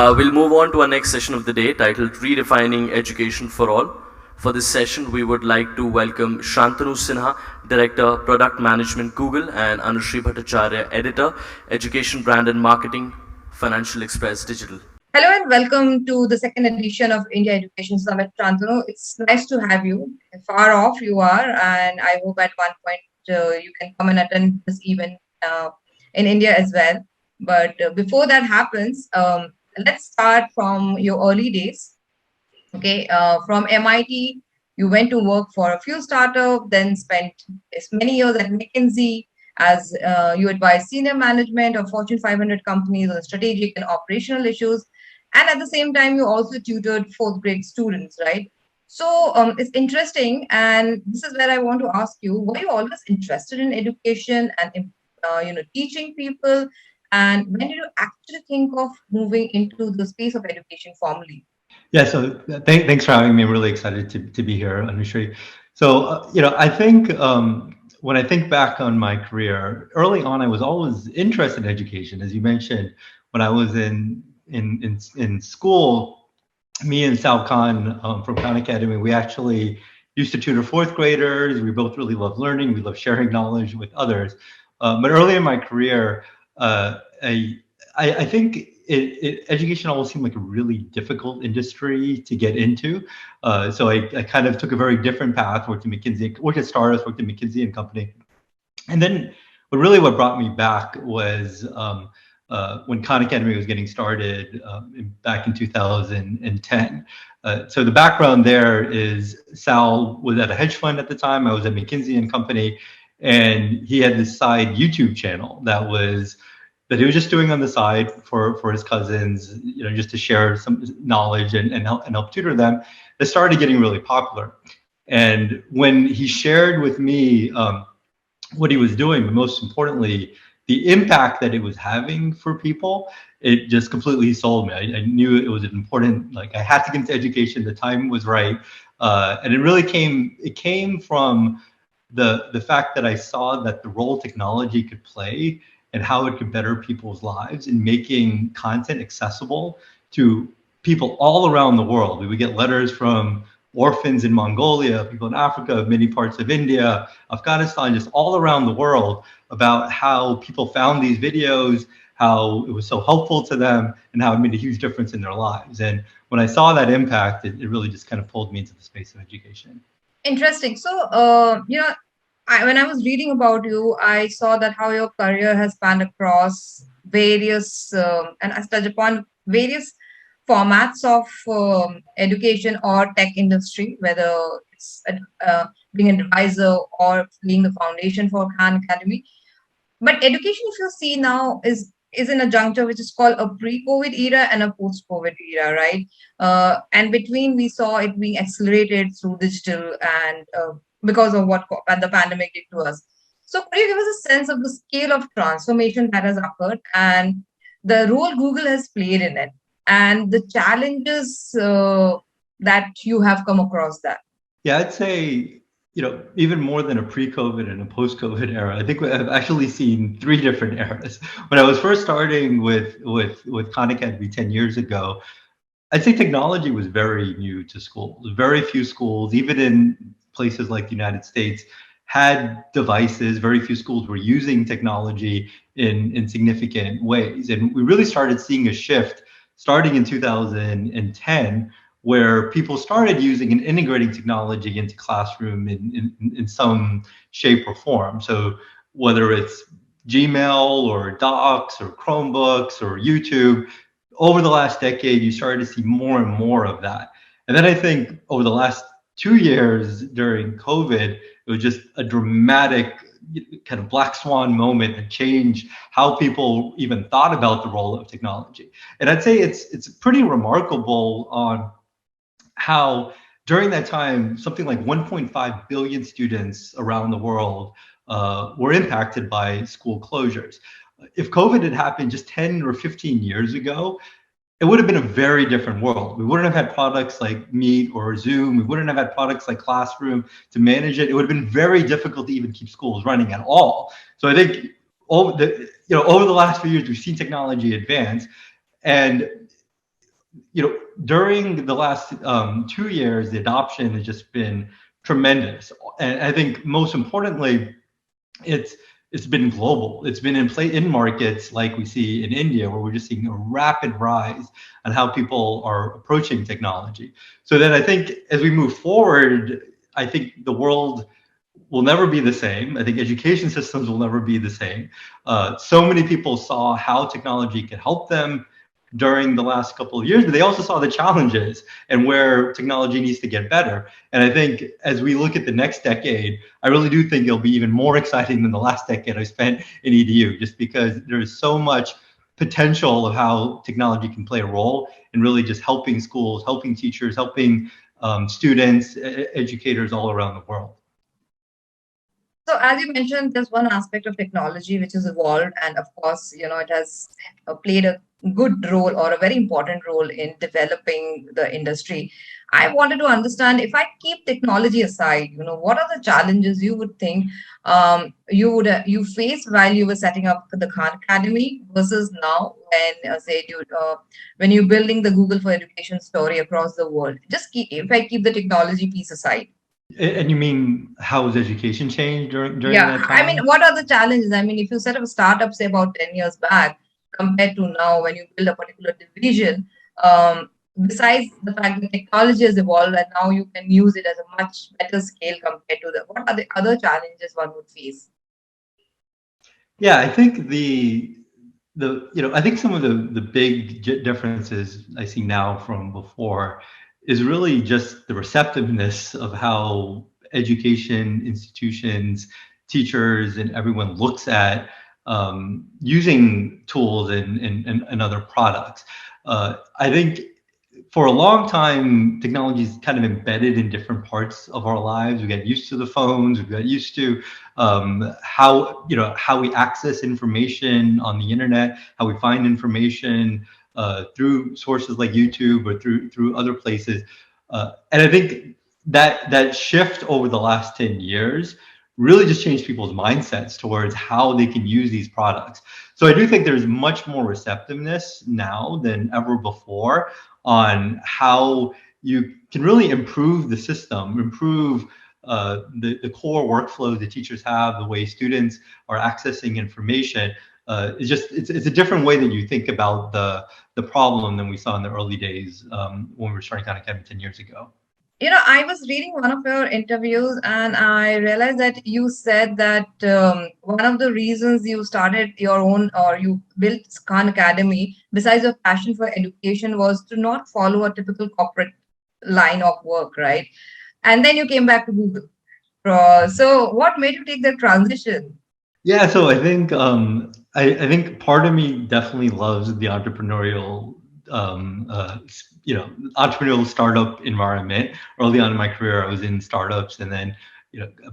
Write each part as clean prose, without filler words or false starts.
We'll move on to our next session of the day titled Redefining Education for All. For this session, we would like to welcome Shantanu Sinha, Director, Product Management, Google, and Anushree Bhattacharyya, Editor, Education Brand and Marketing, Financial Express Digital. Hello and welcome to the second edition of India Education Summit, Shantanu. It's nice to have you. Far off you are, and I hope at one point you can come and attend this event in India as well. But before that happens, let's start from your early days. Okay, from MIT, you went to work for a few startups, then spent many years at McKinsey as you advise senior management of Fortune 500 companies on strategic and operational issues. And at the same time, you also tutored fourth grade students, right? So it's interesting. And this is where I want to ask you, were you always interested in education and, teaching people? And when did you actually think of moving into the space of education formally? Yeah, so thanks for having me. I'm really excited to be here, Anushree. So, I think when I think back on my career, early on, I was always interested in education. As you mentioned, when I was in school, me and Sal Khan from Khan Academy, we actually used to tutor fourth graders. We both really love learning. We love sharing knowledge with others. But early in my career, I think education always seemed like a really difficult industry to get into. So I kind of took a very different path, worked at startups, worked at McKinsey and Company. And then what brought me back was when Khan Academy was getting started back in 2010. So the background there is Sal was at a hedge fund at the time. I was at McKinsey and Company, and he had this side YouTube channel that he was just doing on the side for his cousins, just to share some knowledge and help tutor them. That started getting really popular. And when he shared with me what he was doing, but most importantly, the impact that it was having for people, it just completely sold me. I knew it was an important, like I had to get into education. The time was right. And it came from the fact that I saw that the role technology could play and how it could better people's lives in making content accessible to people all around the world. We would get letters from orphans in Mongolia, people in Africa, many parts of India, Afghanistan, just all around the world about how people found these videos, how it was so helpful to them, and how it made a huge difference in their lives. And when I saw that impact, it really just kind of pulled me into the space of education. Interesting. So, when I was reading about you, I saw that how your career has spanned across various, and I touched upon various formats of education or tech industry, whether it's being an advisor or being the foundation for Khan Academy. But education, if you see now, is in a juncture which is called a pre-COVID era and a post-COVID era, right? And between we saw it being accelerated through digital and because of what the pandemic did to us. So could you give us a sense of the scale of transformation that has occurred and the role Google has played in it and the challenges that you have come across that? Yeah, I'd say, even more than a pre-COVID and a post-COVID era, I think I've actually seen three different eras. When I was first starting with Khan Academy 10 years ago, I'd say technology was very new to schools. Very few schools, even in places like the United States, had devices. Very few schools were using technology in significant ways. And we really started seeing a shift starting in 2010, where people started using and integrating technology into classroom in some shape or form. So whether it's Gmail or Docs or Chromebooks or YouTube, over the last decade, you started to see more and more of that. And then I think over the last 2 years during COVID, it was just a dramatic kind of black swan moment that changed how people even thought about the role of technology. And I'd say it's pretty remarkable on how during that time, something like 1.5 billion students around the world were impacted by school closures. If COVID had happened just 10 or 15 years ago, it would have been a very different world. We wouldn't have had products like Meet or Zoom. We wouldn't have had products like Classroom to manage it. It would have been very difficult to even keep schools running at all. So I think over the last few years, we've seen technology advance. And during the last 2 years, the adoption has just been tremendous. And I think most importantly, it's it's been global. It's been in play in markets like we see in India, where we're just seeing a rapid rise on how people are approaching technology. So then I think as we move forward, I think the world will never be the same. I think education systems will never be the same. So many people saw how technology could help them during the last couple of years, but they also saw the challenges and where technology needs to get better. And I think as we look at the next decade, I really do think it'll be even more exciting than the last decade I spent in EDU, just because there's so much potential of how technology can play a role in really just helping schools, helping teachers, helping students, educators all around the world. So as you mentioned, there's one aspect of technology which has evolved, and of course, it has played a good role or a very important role in developing the industry. I wanted to understand, if I keep technology aside, what are the challenges you would think you faced while you were setting up the Khan Academy versus now when when you're building the Google for Education story across the world. If I keep the technology piece aside. And you mean how has education changed during Yeah, that I mean, time? what are the challenges? I mean, if you set up a startup, say about 10 years back, compared to now when you build a particular division, besides the fact that technology has evolved and now you can use it as a much better scale compared to what are the other challenges one would face? Yeah, I think I think some of the big differences I see now from before is really just the receptiveness of how education institutions, teachers, and everyone looks at using tools and other products. I think for a long time, technology is kind of embedded in different parts of our lives. We got used to the phones. We got used to how we access information on the internet, how we find information through sources like YouTube or through other places. And I think that shift over the last 10 years really just changed people's mindsets towards how they can use these products. So I do think there's much more receptiveness now than ever before on how you can really improve the system, improve the core workflow the teachers have, the way students are accessing information. It's a different way that you think about the problem than we saw in the early days when we were starting Khan Academy 10 years ago. I was reading one of your interviews and I realized that you said that one of the reasons you started your own or you built Khan Academy, besides your passion for education, was to not follow a typical corporate line of work, right? And then you came back to Google. So what made you take that transition? Yeah, so I think I think part of me definitely loves the entrepreneurial entrepreneurial startup environment. Early on in my career, I was in startups, and then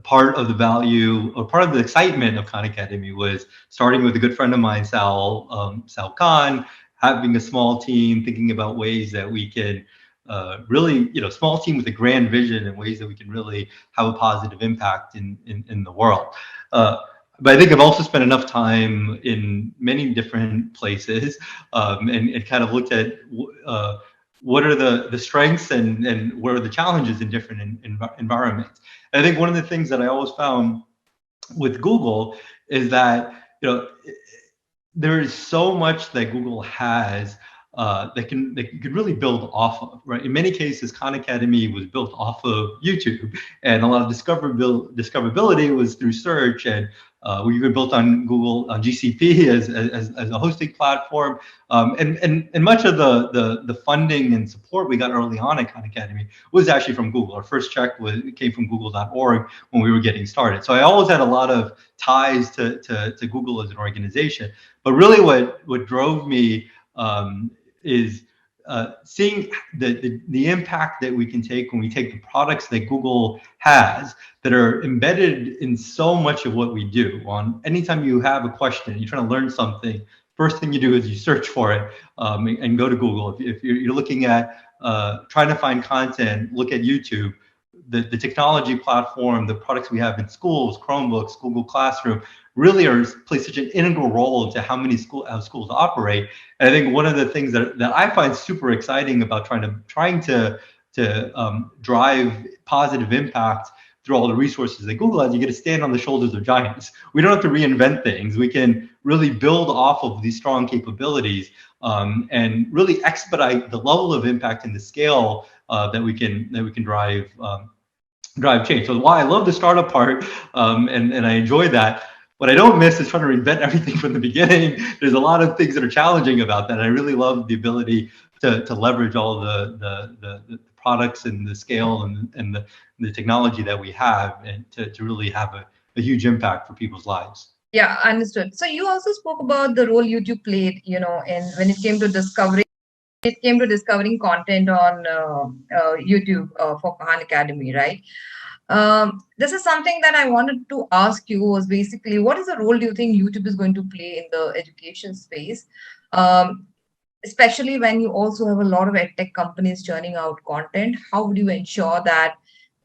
part of the value or part of the excitement of Khan Academy was starting with a good friend of mine, Sal Khan, having a small team, thinking about ways that we can really, small team with a grand vision and ways that we can really have a positive impact in the world. But I think I've also spent enough time in many different places and kind of looked at what are the strengths and what are the challenges in different environments. And I think one of the things that I always found with Google is that there is so much that Google has that you could really build off of, right? In many cases, Khan Academy was built off of YouTube, and a lot of discoverability was through search, and we were built on Google on GCP as a hosting platform, and much of the funding and support we got early on at Khan Academy was actually from Google. Our first check came from Google.org when we were getting started. So I always had a lot of ties to Google as an organization, but really what drove me is seeing the impact that we can take when we take the products that Google has that are embedded in so much of what we do. On anytime you have a question, you're trying to learn something, first thing you do is you search for it and go to Google. If you're looking at trying to find content, look at YouTube. the technology platform, the products we have in schools, Chromebooks, Google Classroom, really play such an integral role into how schools operate. And I think one of the things that I find super exciting about trying to drive positive impact through all the resources that Google has, you get to stand on the shoulders of giants. We don't have to reinvent things. We can really build off of these strong capabilities and really expedite the level of impact and the scale that we can drive change. So while I love the startup part and I enjoy that, what I don't miss is trying to reinvent everything from the beginning. There's a lot of things that are challenging about that. I really love the ability to leverage all the products and the scale and the technology that we have, and to really have a huge impact for people's lives. Yeah, understood. So you also spoke about the role YouTube played, in when it came to discovering content on YouTube for Khan Academy, right? This is something that I wanted to ask you, was basically, what is the role do you think YouTube is going to play in the education space? Especially when you also have a lot of edtech companies churning out content. How would you ensure that,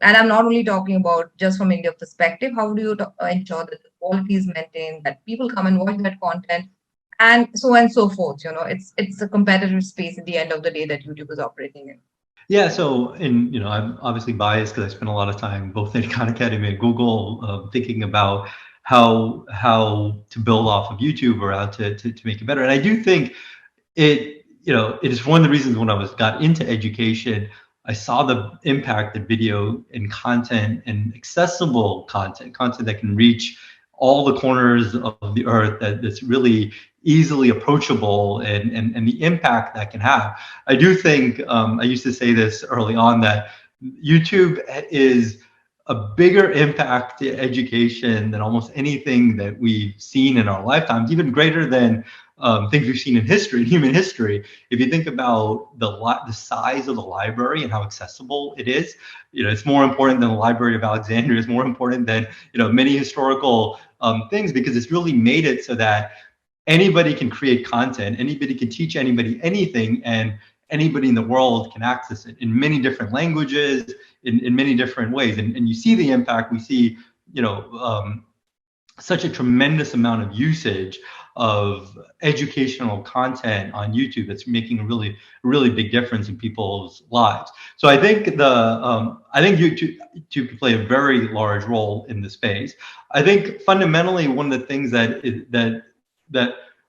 and I'm not only talking about just from India perspective, how do you ensure that the quality is maintained, that people come and watch that content, and so on and so forth? It's a competitive space at the end of the day that YouTube is operating in. Yeah, so I'm obviously biased because I spent a lot of time both at Khan Academy and Google thinking about how to build off of YouTube or how to make it better. And I do think it is one of the reasons when I got into education, I saw the impact that video and content and accessible content that can reach all the corners of the earth, that's really easily approachable, and the impact that can have. I do think, I used to say this early on, that YouTube is a bigger impact to education than almost anything that we've seen in our lifetimes, even greater than things we've seen in human history. If you think about the size of the library and how accessible it is, it's more important than the Library of Alexandria. It's more important than many historical things, because it's really made it so that anybody can create content, anybody can teach anybody anything, and anybody in the world can access it in many different languages, in many different ways. And you see the impact. We see, such a tremendous amount of usage of educational content on YouTube that's making a really, really big difference in people's lives. So I think YouTube can play a very large role in the space. I think fundamentally one of the things that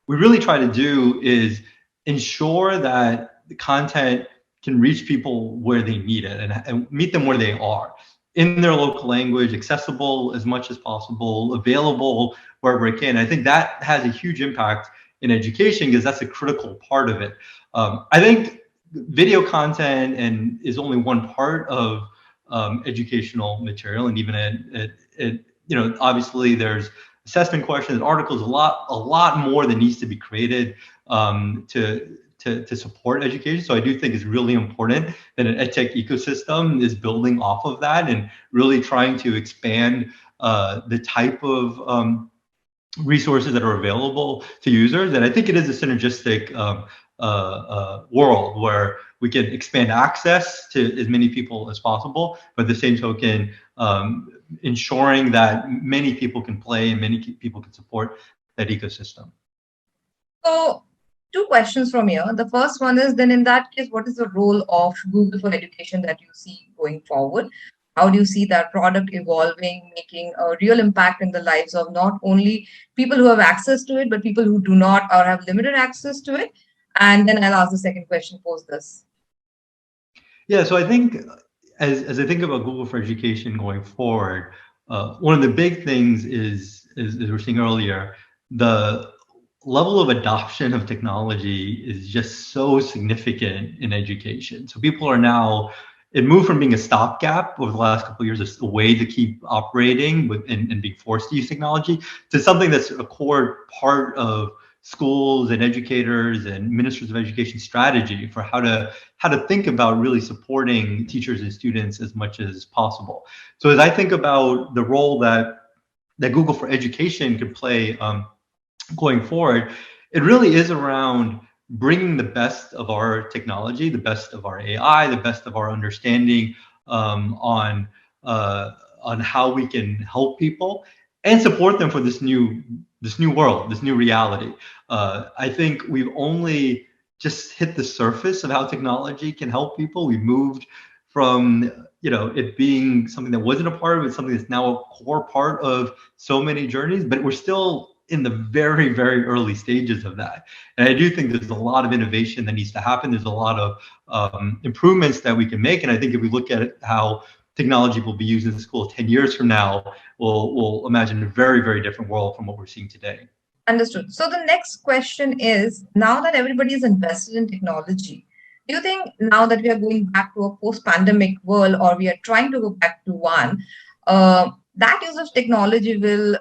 we really try to do is ensure that the content can reach people where they need it, and meet them where they are, in their local language, accessible as much as possible, available wherever it can. I think that has a huge impact in education, because that's a critical part of it. I think video content is only one part of educational material, and even obviously there's assessment questions, articles, a lot more that needs to be created to support education. So I do think it's really important that an edtech ecosystem is building off of that and really trying to expand the type of resources that are available to users. And I think it is a synergistic world where we can expand access to as many people as possible, but at the same token, ensuring that many people can play and many people can support that ecosystem. So, two questions from here. The first one is, then in that case, what is the role of Google for Education that you see going forward? How do you see that product evolving, making a real impact in the lives of not only people who have access to it, but people who do not or have limited access to it? And then I'll ask the second question post this. Yeah, so I think as I think about Google for Education going forward, one of the big things is, as we were saying earlier, the level of adoption of technology is just so significant in education. So people are now, it moved from being a stopgap over the last couple of years, a way to keep operating and being forced to use technology, to something that's a core part of schools and educators and ministers of education strategy for how to think about really supporting teachers and students as much as possible. So as I think about the role that Google for Education could play going forward, it really is around bringing the best of our technology, the best of our AI, the best of our understanding on how we can help people and support them for this new world, this new reality. I think we've only just hit the surface of how technology can help people. We've moved from it being something that wasn't a part of it, something that's now a core part of so many journeys, but we're still in the very, very early stages of that. And I do think there's a lot of innovation that needs to happen. There's a lot of improvements that we can make. And I think if we look at how technology will be used in school 10 years from now, we'll imagine a very, very different world from what we're seeing today. Understood. So the next question is, now that everybody is invested in technology, do you think now that we are going back to a post-pandemic world, or we are trying to go back to one, that use of technology will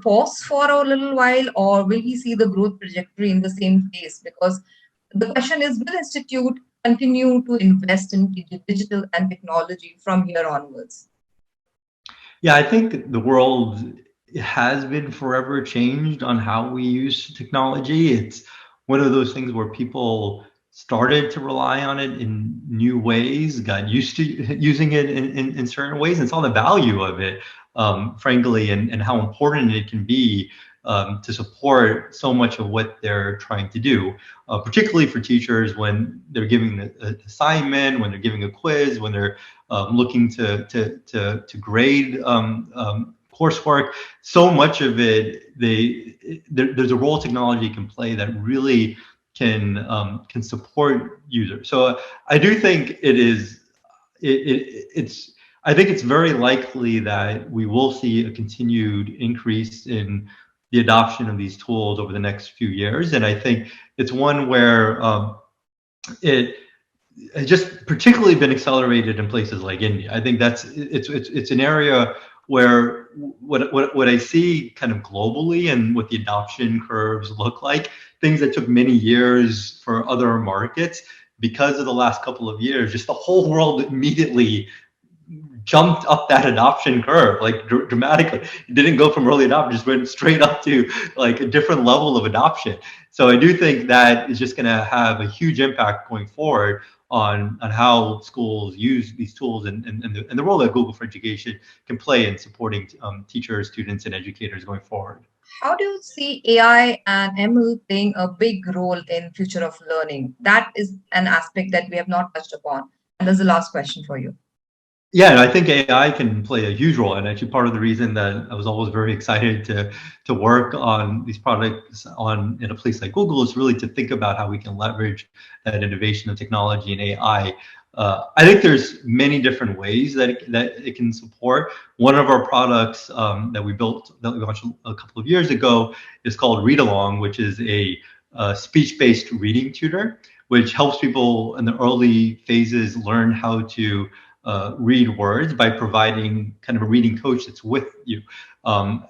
pause for a little while, or will we see the growth trajectory in the same pace? Because the question is, will institute continue to invest in digital and technology from here onwards? Yeah, I think the world has been forever changed on how we use technology. It's one of those things where people started to rely on it in new ways, got used to using it in certain ways, and saw the value of it, frankly, and how important it can be to support so much of what they're trying to do, particularly for teachers when they're giving an assignment, when they're giving a quiz, when they're looking to grade coursework. So much of it, there's a role technology can play that really can support users. So I do think I think it's very likely that we will see a continued increase in the adoption of these tools over the next few years. And I think it's one where it has just particularly been accelerated in places like India. I think it's an area where what I see kind of globally and what the adoption curves look like, things that took many years for other markets, because of the last couple of years, just the whole world immediately jumped up that adoption curve, like dramatically. It didn't go from early adoption, just went straight up to like a different level of adoption. So I do think that is just going to have a huge impact going forward on how schools use these tools, and the role that Google for Education can play in supporting teachers, students, and educators going forward. How do you see AI and ML playing a big role in future of learning? That is an aspect that we have not touched upon. And that's the last question for you. Yeah, and I think AI can play a huge role, and actually part of the reason that I was always very excited to work on these products in a place like Google is really to think about how we can leverage that innovation of technology and AI. I think there's many different ways that it can support. One of our products that we launched a couple of years ago is called Read Along, which is a speech-based reading tutor, which helps people in the early phases learn how to read words by providing kind of a reading coach that's with you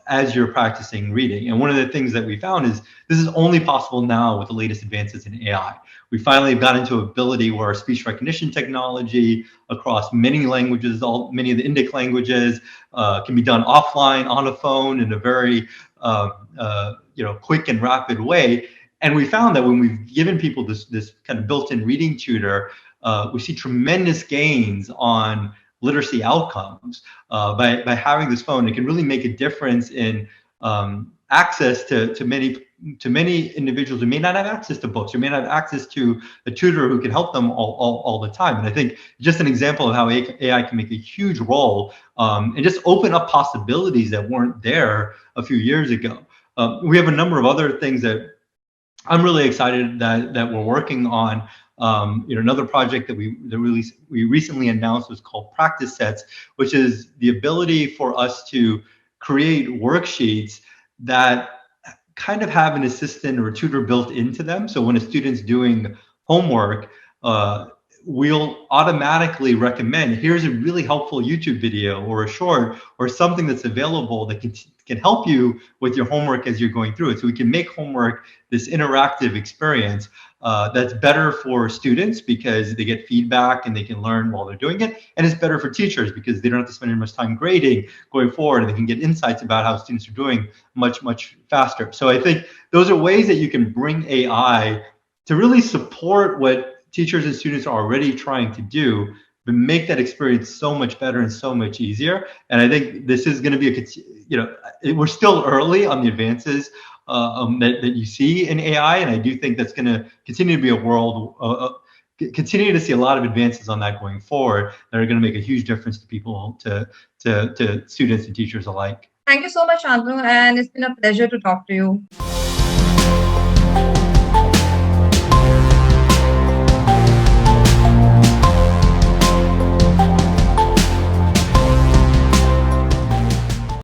as you're practicing reading. And one of the things that we found is this is only possible now with the latest advances in AI. We finally have gotten to ability where our speech recognition technology across many languages, many of the Indic languages, can be done offline on a phone in a very quick and rapid way. And we found that when we've given people this kind of built-in reading tutor, we see tremendous gains on literacy outcomes by having this phone. It can really make a difference in access to many individuals who may not have access to books, or may not have access to a tutor who can help them all the time. And I think just an example of how AI can make a huge role and just open up possibilities that weren't there a few years ago. We have a number of other things that I'm really excited that we're working on. Another project that we recently announced was called Practice Sets, which is the ability for us to create worksheets that kind of have an assistant or a tutor built into them. So when a student's doing homework, we'll automatically recommend, here's a really helpful YouTube video or a short or something that's available that can help you with your homework as you're going through it. So we can make homework this interactive experience that's better for students because they get feedback and they can learn while they're doing it. And it's better for teachers because they don't have to spend as much time grading going forward, and they can get insights about how students are doing much, much faster. So I think those are ways that you can bring AI to really support what teachers and students are already trying to do, make that experience so much better and so much easier. And I think this is going to be we're still early on the advances that you see in AI, and I do think that's going to continue to be a world. Continue to see a lot of advances on that going forward that are going to make a huge difference to people, to students and teachers alike. Thank you so much, Shantanu, and it's been a pleasure to talk to you.